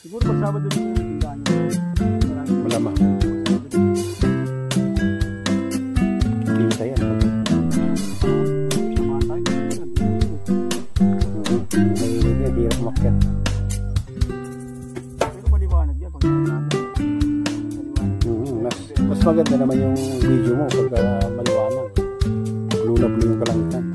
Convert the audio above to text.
Siguro pag Sabado din yung tindahan nyo. Malamang. Bibita yan. Mainit yan, hirap umakyat. Pero maliwanag yan pag Mas maganda naman yung video mo pagka maliwanag. Blue na blue yung kalangitan.